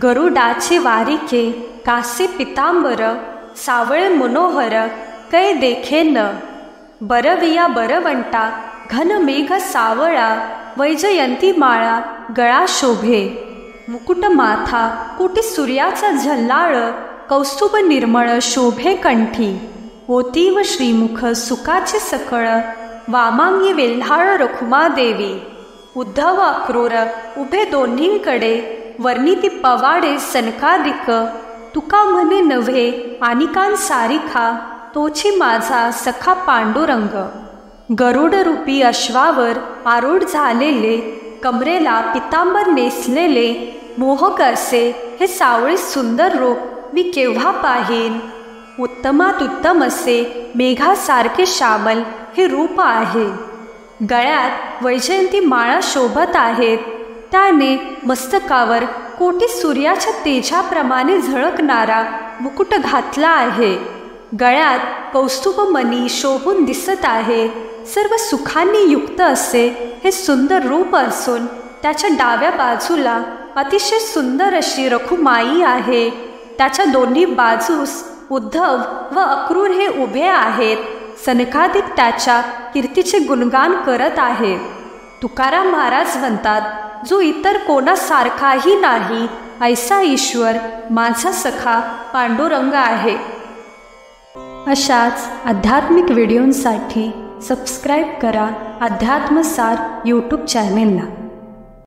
गरुडाचे वारिके कासे पितांबर, सावळे मनोहर कै देखे न। बरविया बरवंटा घन मेघ सावळा, वैजयंती माळा गळा शोभे। मुकुट माथा कोटी सूर्याचा झल्लाळ, कौस्तुभ निर्मळ शोभे कंठी। ओतीव श्रीमुख सुखाचे सकळ, वामांगी वेल्हाळ रखुमादेवी। उद्धव अक्रूर उभे दोन्हींकडे, वर्णिती पवाडे सनकादिक। तुका म्हणे नव्हे आनिकां सारिखा, तोची माझा सखा पांडुरंग। गरुड रूपी अश्वावर आरूढ झालेले, कमरेला पितांबर नेसलेले, मोहक असे हे सावळे सुंदर रूप मी केव्हा पाहीन। उत्तमात उत्तम असे मेघासारखे श्यामल हे रूप आहे। गळ्यात वैजयंती माळा शोभत आहेत, त्याने मस्तकावर कोटी सूर्याच्या तेजाप्रमाणे झळकणारा मुकुट घातला आहे। गळ्यात कौस्तुभ मणी शोभून दिसत आहे। सर्व सुखांनी युक्त असे हे सुंदर रूप असून त्याच्या डाव्या बाजूला अतिशय सुंदर अशी रखुमाई आहे। त्याच्या दोन्ही बाजूस उद्धव व अक्रूर हे उभे आहेत। सनकादिक त्याच्या कीर्तीचे गुणगान करत आहेत। तुकाराम महाराज म्हणतात, जो इतर कोणासारखाही नाही ऐसा ईश्वर माझा सखा पांडुरंग आहे। अशाच आध्यात्मिक व्हिडिओंसाठी सबस्क्राईब करा अध्यात्मसार यूट्यूब चॅनेलला।